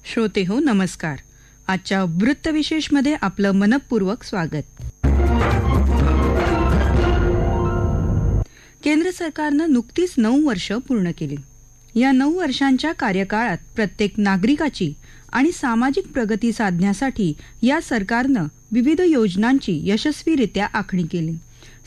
श्रोते हो नमस्कार. आजच्या वृत्तविशेषमध्ये आपलं मनपूर्वक स्वागत. केंद्र सरकारनं नुकतीच 9 वर्ष पूर्ण केली. या 9 वर्षांच्या कार्यकाळात प्रत्येक नागरिकाची आणि सामाजिक प्रगती साधण्यासाठी या सरकारनं विविध योजनांची यशस्वीरित्या आखणी केली.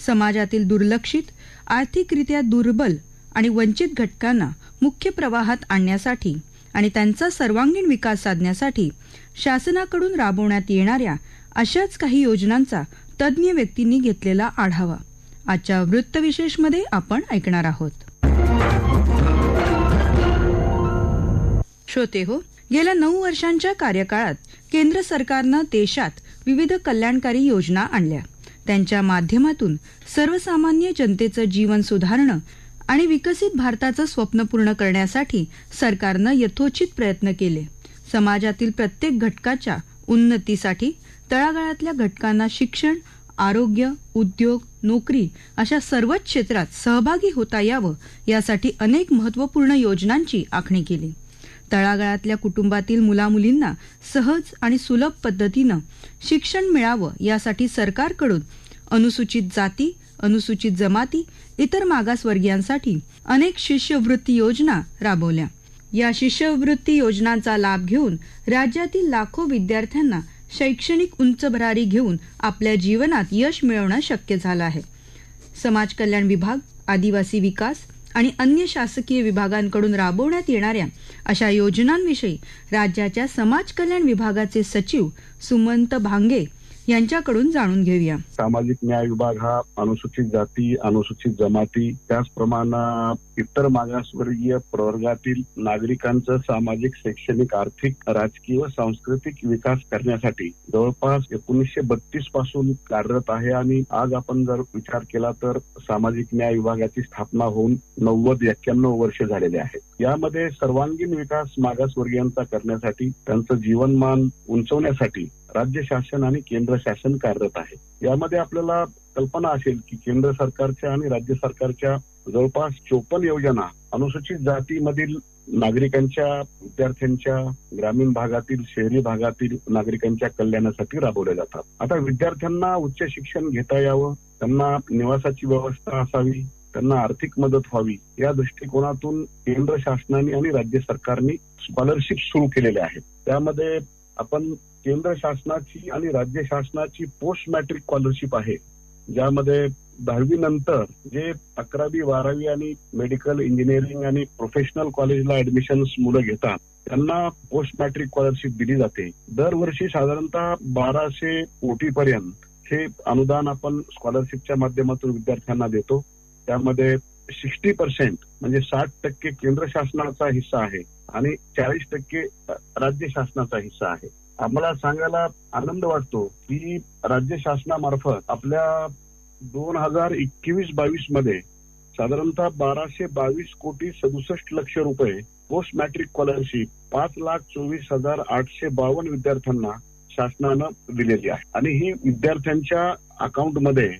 समाजातील दुर्लक्षित, आर्थिकरित्या दुर्बल आणि वंचित घटकांना मुख्य प्रवाहात आणण्यासाठी आणि त्यांचा सर्वांगीण विकास साधण्यासाठी शासनाकडून राबवण्यात येणाऱ्या अशाच काही योजनांचा तज्ज्ञ व्यक्तींनी घेतलेला आढावा आजच्या वृत्तविशेषमध्ये आपण ऐकणार आहोत. श्रोते हो, गेल्या 9 वर्षांच्या कार्यकाळात केंद्र सरकारनं देशात विविध कल्याणकारी योजना आणल्या. त्यांच्या माध्यमातून सर्वसामान्य जनतेचं जीवन सुधारणं आणि विकसित भारताचं स्वप्न पूर्ण करण्यासाठी सरकारनं यथोचित प्रयत्न केले. समाजातील प्रत्येक घटकाच्या उन्नतीसाठी तळागाळातल्या घटकांना शिक्षण, आरोग्य, उद्योग, नोकरी अशा सर्वच क्षेत्रात सहभागी होता यावं यासाठी अनेक महत्त्वपूर्ण योजनांची आखणी केली. तळागाळातल्या कुटुंबातील मुलामुलींना सहज आणि सुलभ पद्धतीनं शिक्षण मिळावं यासाठी सरकारकडून अनुसूचित जाती, अनुसूचित जमाती, इतर मागासवर्गीयांसाठी अनेक शिष्यवृत्ती योजना राबवल्या. या शिष्यवृत्ती योजनांचा लाभ घेऊन राज्यातील लाखो विद्यार्थ्यांना शैक्षणिक उंच भरारी घेऊन आपल्या जीवनात यश मिळवणं शक्य झालं आहे. समाज कल्याण विभाग, आदिवासी विकास आणि अन्य शासकीय विभागांकडून राबवण्यात येणाऱ्या अशा योजनांविषयी राज्याच्या समाज कल्याण विभागाचे सचिव सुमंत भांगे यांच्याकडून जाणून घेऊया. सामाजिक न्याय विभाग हा अनुसूचित जाती, अनुसूचित जमाती, त्याचप्रमाणे इतर मागासवर्गीय प्रवर्गातील नागरिकांचं सामाजिक, शैक्षणिक, आर्थिक, राजकीय व सांस्कृतिक विकास करण्यासाठी जवळपास 1932 पासून कार्यरत आहे. आणि आज आपण जर विचार केला तर सामाजिक न्याय विभागाची स्थापना होऊन 91 वर्ष झालेले आहेत. यामध्ये सर्वांगीण विकास मागासवर्गीयांचा करण्यासाठी, त्यांचं जीवनमान उंचवण्यासाठी राज्य शासन आणि केंद्र शासन कार्यरत आहे. यामध्ये आपल्याला कल्पना असेल की केंद्र सरकारच्या आणि राज्य सरकारच्या जवळपास 54 योजना अनुसूचित जातीमधील नागरिकांच्या, विद्यार्थ्यांच्या, ग्रामीण भागातील, शहरी भागातील नागरिकांच्या कल्याणासाठी राबवल्या जातात. आता विद्यार्थ्यांना उच्च शिक्षण घेता यावं, त्यांना निवासाची व्यवस्था असावी, त्यांना आर्थिक मदत व्हावी या दृष्टिकोनातून केंद्र शासनाने आणि राज्य सरकारने स्कॉलरशिप सुरू केलेले आहेत. त्यामध्ये आपण केंद्र शासनाची आणि राज्य शासनाची पोस्ट मॅट्रिक स्कॉलरशिप आहे, ज्यामध्ये 10वी नंतर जे 11वी, 12वी आणि मेडिकल, इंजिनिअरिंग आणि प्रोफेशनल कॉलेजला ऍडमिशन मुलं घेतात त्यांना पोस्ट मॅट्रिक स्कॉलरशिप दिली जाते. दरवर्षी साधारणतः 1200 कोटी पर्यंत हे अनुदान आपण स्कॉलरशिपच्या माध्यमातून विद्यार्थ्यांना देतो. त्यामध्ये 60% म्हणजे 60% केंद्र शासनाचा हिस्सा आहे आणि 40% राज्य शासनाचा हिस्सा आहे. आम्हाला सांगायला आनंद वाटतो की राज्य शासनामार्फत आपल्या 2021-22 मध्ये साधारणतः 1222 कोटी 67 लक्ष रुपये पोस्ट मॅट्रिक स्कॉलरशिप 5,24,852 विद्यार्थ्यांना शासनानं दिलेली आहे. आणि ही विद्यार्थ्यांच्या अकाउंटमध्ये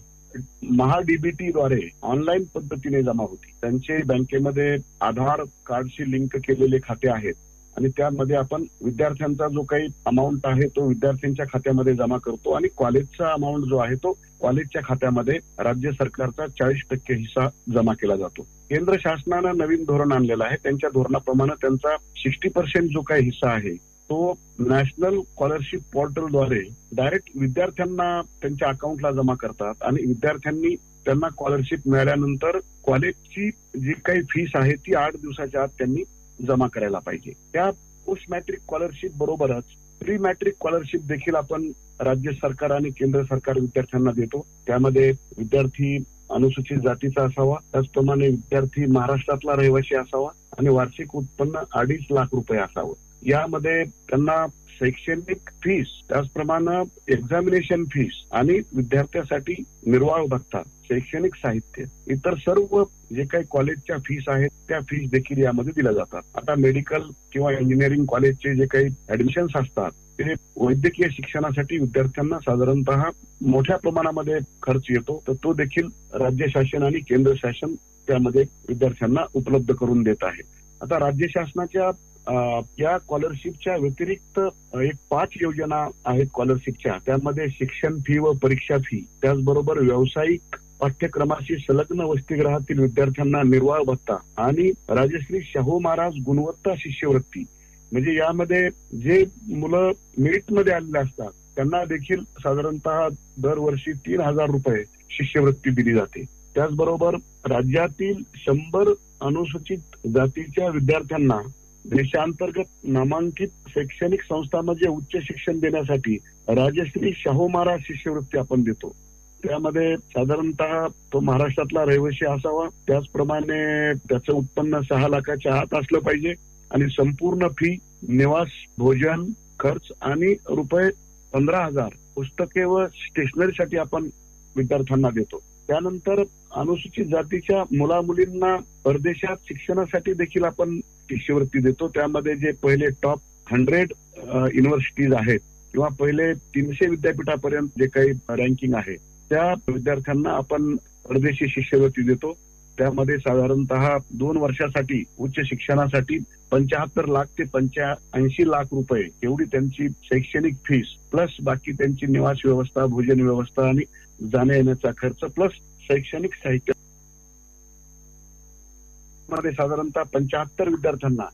महाडीबीटीद्वारे ऑनलाईन पद्धतीने जमा होती. त्यांचे बँकेमध्ये आधार कार्डशी लिंक केलेले खाते आहेत आणि त्यामध्ये आपण विद्यार्थ्यांचा जो काही अमाऊंट आहे तो विद्यार्थ्यांच्या खात्यामध्ये जमा करतो आणि कॉलेजचा अमाऊंट जो आहे तो कॉलेजच्या खात्यामध्ये राज्य सरकारचा 40% हिस्सा जमा केला जातो. केंद्र शासनानं नवीन धोरण आणलेलं आहे. त्यांच्या धोरणाप्रमाणे त्यांचा 60% जो काही हिस्सा आहे तो नॅशनल स्कॉलरशिप पोर्टलद्वारे डायरेक्ट विद्यार्थ्यांना त्यांच्या अकाउंटला जमा करतात आणि विद्यार्थ्यांनी त्यांना स्कॉलरशिप मिळाल्यानंतर कॉलेजची जी काही फीस आहे ती 8 दिवसाच्या आत त्यांनी जमा करायला पाहिजे. त्या पोस्ट मॅट्रिक स्कॉलरशिप बरोबरच प्री मॅट्रिक स्कॉलरशिप देखील आपण राज्य सरकार आणि केंद्र सरकार विद्यार्थ्यांना देतो. त्यामध्ये विद्यार्थी अनुसूचित जातीचा असावा, त्याचप्रमाणे विद्यार्थी महाराष्ट्रातला रहिवासी असावा आणि वार्षिक उत्पन्न 2.5 लाख रुपये असावं. यामध्ये त्यांना शैक्षणिक फीस, त्याचप्रमाणे एक्झामिनेशन फीस आणि विद्यार्थ्यासाठी निर्वाह भत्ता, शैक्षणिक साहित्य, इतर सर्व जे काही कॉलेजच्या फीस आहेत त्या फीस देखील यामध्ये दिल्या जातात. आता मेडिकल किंवा इंजिनिअरिंग कॉलेजचे जे काही ऍडमिशन्स असतात ते वैद्यकीय शिक्षणासाठी विद्यार्थ्यांना साधारणतः मोठ्या प्रमाणामध्ये खर्च येतो, तर तो देखील राज्य शासन आणि केंद्र शासन त्यामध्ये विद्यार्थ्यांना उपलब्ध करून देत आहे. आता राज्य शासनाच्या या स्कॉलरशिपच्या व्यतिरिक्त एक 5 योजना आहेत स्कॉलरशिपच्या. त्यामध्ये शिक्षण फी व परीक्षा फी, त्याचबरोबर व्यावसायिक पाठ्यक्रमाशी संलग्न वसतिगृहातील विद्यार्थ्यांना निर्वाह भत्ता आणि राजश्री शाहू महाराज गुणवत्ता शिष्यवृत्ती. म्हणजे यामध्ये जे मुलं मेरिटमध्ये आलेले असतात त्यांना देखील साधारणतः दरवर्षी 3,000 रुपये शिष्यवृत्ती दिली जाते. त्याचबरोबर राज्यातील 100 अनुसूचित जातीच्या विद्यार्थ्यांना देशांतर्गत नामांकित शैक्षणिक संस्थांमध्ये उच्च शिक्षण देण्यासाठी राजश्री शाहू महाराज शिष्यवृत्ती आपण देतो. त्यामध्ये साधारणतः तो महाराष्ट्रातला रहिवासी असावा, त्याचप्रमाणे त्याचं उत्पन्न 6 लाखाच्या आत असलं पाहिजे आणि संपूर्ण फी, निवास, भोजन खर्च आणि रुपये 15,000 पुस्तके व स्टेशनरीसाठी आपण विद्यार्थ्यांना देतो. त्यानंतर अनुसूचित जातीच्या मुलामुलींना परदेशात शिक्षणासाठी देखील आपण शिष्यवृत्ती देतो. त्यामध्ये जे पहिले टॉप 100 युनिव्हर्सिटीज आहेत किंवा पहिले 300 विद्यापीठापर्यंत जे काही रँकिंग आहे त्या विद्यार्थ्यांना आपण परदेशी शिष्यवृत्ती देतो. त्यामध्ये साधारणतः 2 वर्षासाठी उच्च शिक्षणासाठी 75 लाख ते 85 लाख रुपये एवढी त्यांची शैक्षणिक फीस प्लस बाकी त्यांची निवास व्यवस्था, भोजन व्यवस्था आणि जाण्या येण्याचा खर्च प्लस शैक्षणिक साहित्य मध्ये साधारणतः 75 विद्यार्थ्यांना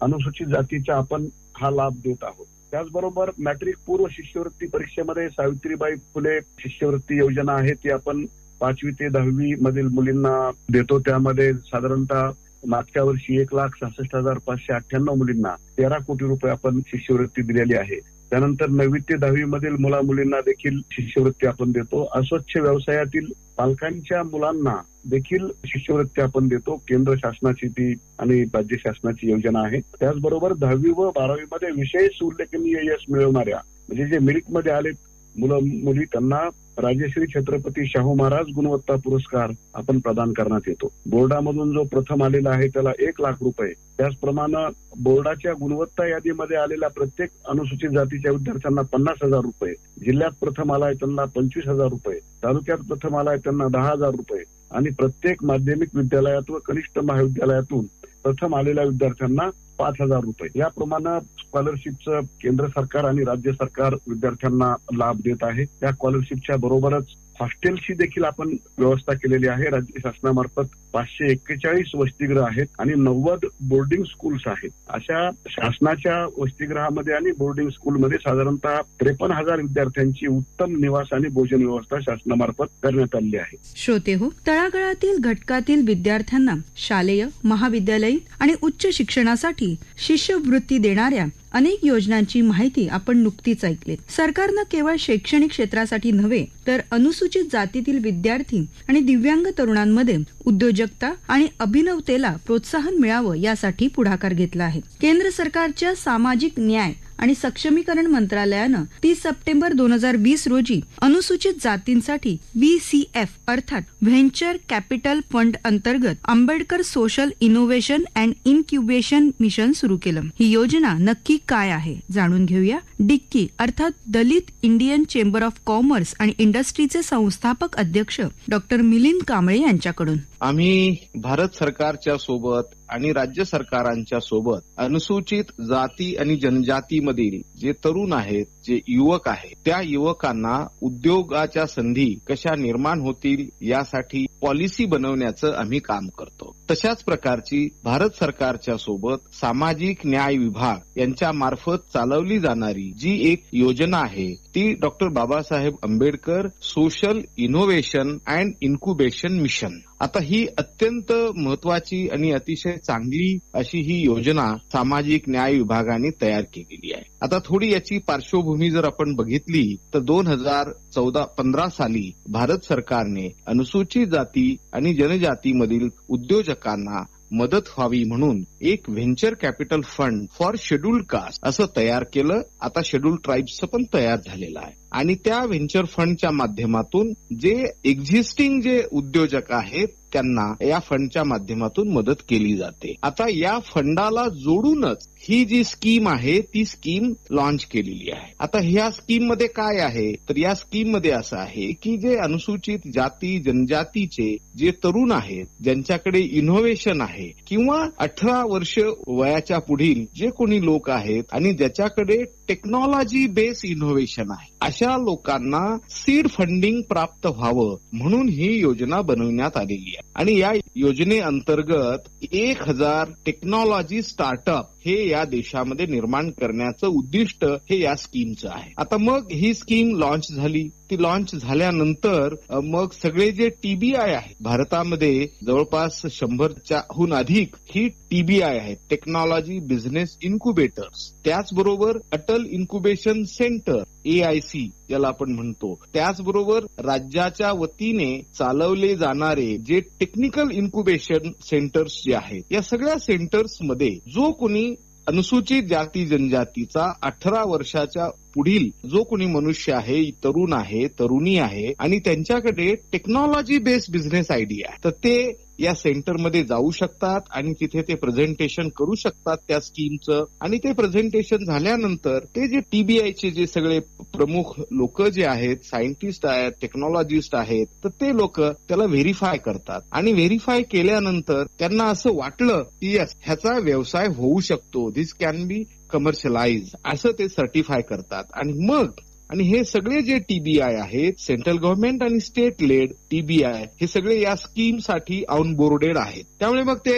अनुसूचित जातीचा आपण हा लाभ देत आहोत. त्याचबरोबर मॅट्रिक पूर्व शिष्यवृत्ती परीक्षेमध्ये सावित्रीबाई फुले शिष्यवृत्ती योजना आहे ती आपण 5वी ते 10वी मधील मुलींना देतो. त्यामध्ये साधारणतः मागच्या वर्षी 1,66,598 मुलींना 13 कोटी रुपये आपण शिष्यवृत्ती दिलेली आहे. त्यानंतर 9वी ते 10वी मधील मुलींना देखील शिष्यवृत्ती आपण देतो. अस्वच्छ व्यवसायातील पालकांच्या मुलांना देखील शिष्यवृत्ती आपण देतो. केंद्र शासनाची ती आणि राज्य शासनाची योजना आहे. त्याचबरोबर 10वी व 12वी मध्ये विशेष उल्लेखनीय यश मिळवणाऱ्या म्हणजे जे मेरिटमध्ये आले मुली त्यांना राजश्री छत्रपती शाहू महाराज गुणवत्ता पुरस्कार आपण प्रदान करण्यात येतो. बोर्डामधून जो प्रथम आलेला आहे त्याला 1 लाख रुपये, त्याचप्रमाणे बोर्डाच्या गुणवत्ता यादीमध्ये आलेल्या प्रत्येक अनुसूचित जातीच्या विद्यार्थ्यांना 50,000 रुपये, जिल्ह्यात प्रथम आलाय त्यांना 25,000 रुपये, तालुक्यात प्रथम आलाय त्यांना 10,000 रुपये आणि प्रत्येक माध्यमिक विद्यालयात व कनिष्ठ महाविद्यालयातून प्रथम आलेल्या विद्यार्थ्यांना 5,000 रुपये. याप्रमाणे स्कॉलरशिपचं केंद्र सरकार आणि राज्य सरकार विद्यार्थ्यांना लाभ देत आहे. त्या स्कॉलरशिपच्या बरोबरच हॉस्टेलची देखील आपण व्यवस्था केलेली आहे. राज्य शासनामार्फत 541 वसतिगृह आहेत आणि 90 बोर्डिंग स्कूल्स आहेत. अशा शासनाच्या वसतिगृहामध्ये आणि बोर्डिंग स्कूलमध्ये साधारणतः 53,000 विद्यार्थ्यांची उत्तम निवास आणि भोजन व्यवस्था शासनामार्फत करण्यात आली आहे. श्रोते हो, तळागाळातील घटकातील विद्यार्थ्यांना शालेय, महाविद्यालयीन आणि उच्च शिक्षणासाठी शिष्यवृत्ती देणाऱ्या अनेक योजनांची माहिती आपण नुकतीच ऐकली. सरकारनं केवळ शैक्षणिक क्षेत्रासाठी नव्हे तर अनुसूचित जातीतील विद्यार्थी आणि दिव्यांग तरुणांमध्ये उद्योजकता आणि अभिनवतेला प्रोत्साहन मिळावं यासाठी पुढाकार घेतला आहे. केंद्र सरकारच्या सामाजिक न्याय आणि सक्षमीकरण मंत्रालयानं 30 सप्टेंबर 2020 रोजी अनुसूचित जातींसाठी VCF अर्थात व्हेंचर कॅपिटल फंड अंतर्गत Ambedkar social innovation and incubation mission सुरू केलं. ही योजना नक्की काय आहे जाणून घेऊया. डिक्की अर्थात दलित इंडियन चेंबर ऑफ कॉमर्स आणि इंडस्ट्रीचे संस्थापक अध्यक्ष डॉक्टर मिलिंद कांबळे यांच्याकडून. आम्ही भारत सरकारच्या सोबत आणि राज्य सरकारांच्या सोबत अनुसूचित जाती आणि जनजातीमधील जे तरुण आहेत, जे युवक आहेत, त्या युवकांना उद्योगाच्या संधी कशा निर्माण होतील यासाठी पॉलिसी बनवण्याचं आम्ही काम करतो. तशाच प्रकारची भारत सरकारच्या सोबत सामाजिक न्याय विभाग यांच्या मार्फत चालवली जाणारी जी एक योजना आहे ती doctor Babasaheb Ambedkar social innovation and incubation mission. आता ही अत्यंत महत्वाची आणि अतिशय चांगली अशी ही योजना सामाजिक न्याय विभागाने तयार केलेली आहे. आता थोडी याची पार्श्वभूमी जर आपण बघितली तर 2014-15 साली भारत सरकारने अनुसूचित जाती आणि जनजातीमधील उद्योजकांना मदत व्हावी म्हणून एक venture capital fund for scheduled caste असं तयार केलं. आता शेड्यूल्ड ट्राईब्सचं पण तयार झालेलं आहे आणि त्या व्हेंचर फंडच्या माध्यमातून जे एक्झिस्टिंग जे उद्योजक आहेत त्यांना या फंडच्या माध्यमातून मदत केली जाते. आता या फंडाला जोडूनच ही जी स्कीम आहे ती स्कीम लॉन्च केलेली आहे. आता ह्या स्कीम मध्ये काय आहे, तर या स्कीम मध्ये असं आहे की जे अनुसूचित जाती जनजातीचे जे तरुण आहेत, ज्यांच्याकडे इनोव्हेशन आहे किंवा 18 वर्ष वयाच्या पुढील जे कोणी लोक आहेत आणि ज्याच्याकडे टेक्नॉलॉजी बेस इनोव्हेशन आहे, अशा लोकांना सीड फंडिंग प्राप्त व्हावं म्हणून ही योजना बनवण्यात आलेली आहे. आणि या योजनेअंतर्गत 1000 टेक्नॉलॉजी स्टार्टअप हे या देशामध्ये निर्माण करण्याचं उद्दिष्ट हे या स्कीमचं आहे. आता मग ही स्कीम लॉन्च झाली. ती लॉन्च झाल्यानंतर मग सगळे जे टीबीआय आहे भारतामध्ये जवळपास 100च्याहून अधिक ही टीबीआय आहेत, टेक्नॉलॉजी बिझनेस इन्क्युबेटर्स. त्याचबरोबर अटल इन्क्युबेशन सेंटर AIC ज्याला आपण म्हणतो, त्याचबरोबर राज्याच्या वतीने चालवले जाणारे जे टेक्निकल इन्क्युबेशन सेंटर्स जे आहेत, या सगळ्या सेंटर्समध्ये जो कोणी अनुसूचित जाती जनजातीचा 18 वर्षाच्या पुढील जो कोणी मनुष्य आहे, तरुण आहे, तरुणी आहे आणि त्यांच्याकडे टेक्नॉलॉजी बेस्ड बिझनेस आयडिया आहे, तर ते या सेंटरमध्ये जाऊ शकतात आणि तिथे ते प्रेझेंटेशन करू शकतात त्या स्कीमचं. आणि ते प्रेझेंटेशन झाल्यानंतर ते जे टीबीआयचे जे सगळे प्रमुख लोक जे आहेत, सायंटिस्ट आहेत, टेक्नॉलॉजिस्ट आहेत, तर ते लोक त्याला व्हेरीफाय करतात. आणि व्हेरीफाय केल्यानंतर त्यांना असं वाटलं की ह्याचा व्यवसाय होऊ शकतो, दिस कॅन बी कमर्शियलाइज, असं ते सर्टिफाय करतात. आणि हे सगळे जे टीबीआय आहेत, सेंट्रल गव्हर्नमेंट आणि स्टेट लेड टीबीआय, हे सगळे या स्कीमसाठी ऑनबोर्डेड आहेत. त्यामुळे मग ते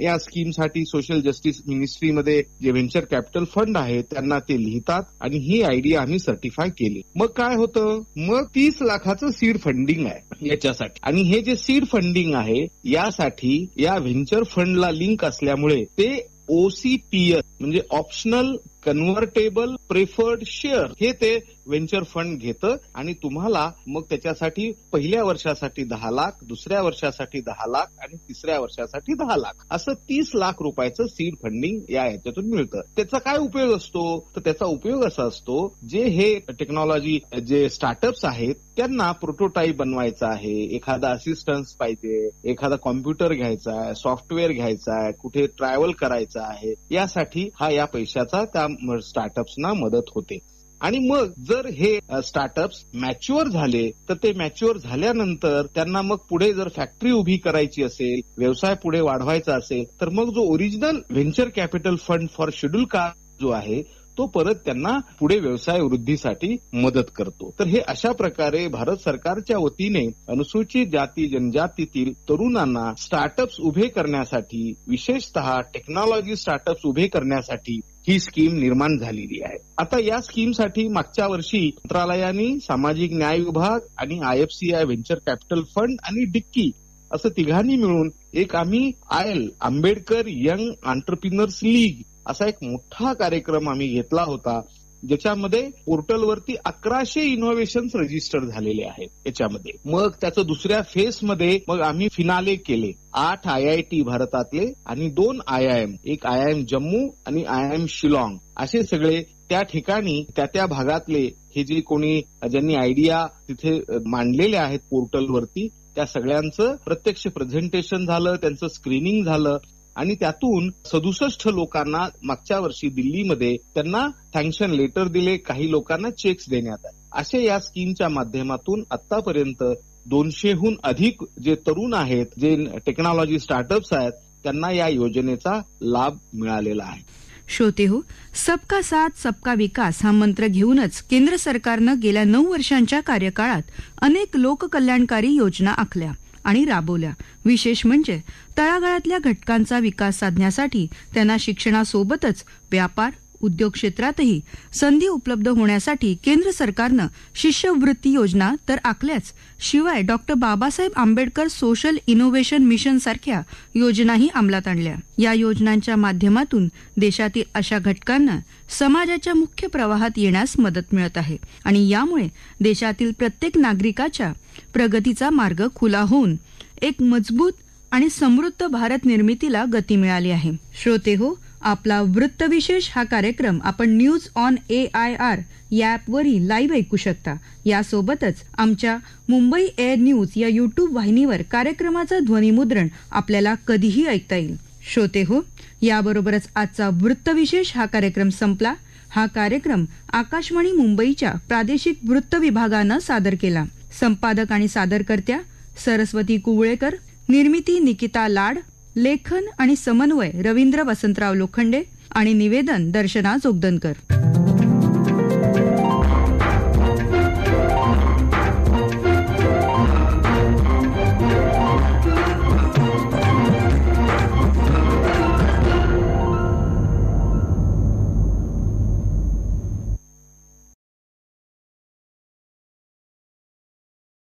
या स्कीमसाठी सोशल जस्टिस मिनिस्ट्रीमध्ये जे व्हेंचर कॅपिटल फंड आहे त्यांना ते लिहितात आणि ही आयडिया आम्ही सर्टिफाय केली. मग काय होतं, मग 30 लाखाचं सीड फंडिंग आहे याच्यासाठी. आणि हे जे सीड फंडिंग आहे यासाठी या व्हेंचर फंडला लिंक असल्यामुळे ते OCPS म्हणजे ऑप्शनल कन्व्हर्टेबल प्रेफर्ड शेअर हे ते व्हेंचर फंड घेतं आणि तुम्हाला मग त्याच्यासाठी पहिल्या वर्षासाठी 10 लाख, दुसऱ्या वर्षासाठी 10 लाख आणि तिसऱ्या वर्षासाठी 10 लाख असं 30 लाख रुपयाचं सीड फंडिंग या याच्यातून मिळतं. त्याचा काय उपयोग असतो, तर त्याचा उपयोग असा असतो, जे हे टेक्नॉलॉजी जे स्टार्टअप्स आहेत त्यांना प्रोटोटाईप बनवायचा आहे, एखादा असिस्टन्स पाहिजे, एखादा कॉम्प्युटर घ्यायचा आहे, सॉफ्टवेअर घ्यायचा आहे, कुठे ट्रायव्हल करायचा आहे, यासाठी या पैशाचा त्या स्टार्टअप्सना मदत होते. आणि मग जर हे स्टार्टअप्स मॅच्युअर झाले तर ते मॅच्युअर झाल्यानंतर त्यांना मग पुढे जर फॅक्टरी उभी करायची असेल, व्यवसाय पुढे वाढवायचा असेल, तर मग जो original venture capital fund for schedule caste जो आहे तो परत त्यांना पुढे व्यवसाय वृद्धीसाठी मदत करतो. तर हे अशा प्रकारे भारत सरकारच्या वतीने अनुसूचित जाती जनजातीतील तरुणांना स्टार्टअप्स उभे करण्यासाठी, विशेषतः टेक्नॉलॉजी स्टार्टअप्स उभे करण्यासाठी ही स्कीम निर्माण झालेली आहे. आता या स्कीमसाठी मागच्या वर्षी मंत्रालयाने सामाजिक न्याय विभाग आणि IFCI व्हेंचर कॅपिटल फंड आणि डिक्की असं तिघांनी मिळून एक आम्ही आंबेडकर यंग एंटरप्रेन्युअर्स लीग असा एक मोठा कार्यक्रम आम्ही घेतला होता, ज्याच्यामध्ये पोर्टलवरती 1100 इनोव्हेशन्स रजिस्टर झालेले आहेत. याच्यामध्ये मग त्याचं दुसऱ्या फेजमध्ये मग आम्ही फिनाले केले. 8 IIT भारतातले आणि 2 IIM, एक IIM जम्मू आणि IIM शिलाँग, असे सगळे त्या ठिकाणी त्या भागातले हे जे कोणी ज्यांनी आयडिया तिथे मांडलेल्या आहेत पोर्टलवरती, त्या सगळ्यांचं प्रत्यक्ष प्रेझेंटेशन झालं, त्यांचं स्क्रीनिंग झालं आणि त्यातून 67 लोकांना मागच्या वर्षी दिल्लीमध्ये त्यांना सँक्शन लेटर दिले, काही लोकांना चेक्स देण्यात आले. असे या स्कीमच्या माध्यमातून आतापर्यंत 200हून अधिक जे तरुण आहेत, जे टेक्नॉलॉजी स्टार्टअप्स आहेत, त्यांना या योजनेचा लाभ मिळालेला आहे. श्रोते हो, सबका साथ सबका विकास हा मंत्र घेऊनच केंद्र सरकारनं गेल्या 9 वर्षांच्या कार्यकाळात अनेक लोककल्याणकारी योजना आखल्या आणि राबवल्या. विशेष म्हणजे तळागाळातल्या घटकांचा विकास साधण्यासाठी त्यांना शिक्षणासोबतच व्यापार, उद्योग क्षेत्रातही संधी उपलब्ध होण्यासाठी केंद्र सरकारनं शिष्यवृत्ती योजना तर आखल्याच, शिवाय doctor Babasaheb Ambedkar social innovation mission सारख्या योजनाही अंमलात आणल्या. या योजनांच्या माध्यमातून देशातील अशा घटकांना समाजाच्या मुख्य प्रवाहात येण्यास मदत मिळत आहे आणि यामुळे देशातील प्रत्येक नागरिकाच्या प्रगतीचा मार्ग खुला होऊन एक मजबूत आणि समृद्ध भारत निर्मितीला गती मिळाली आहे. श्रोते हो, आपला वृत्तविशेष हा कार्यक्रम आपण न्यूज ऑन AIR या ॲपवरही लाईव्ह ऐकू शकता. यासोबतच आमच्या मुंबई एअर न्यूज या YouTube वाहिनीवर कार्यक्रमाचं ध्वनिमुद्रण आपल्याला कधीही ऐकता येईल. श्रोते हो, याबरोबरच आजचा वृत्तविशेष हा कार्यक्रम संपला. हा कार्यक्रम आकाशवाणी मुंबईच्या प्रादेशिक वृत्त विभागानं सादर केला. संपादक आणि सादरकर्त्या सरस्वती कुवळेकर, निर्मिती निकिता लाड, लेखन आणि समन्वय रवींद्र वसंतराव लोखंडे आणि निवेदन दर्शना जोगदनकर.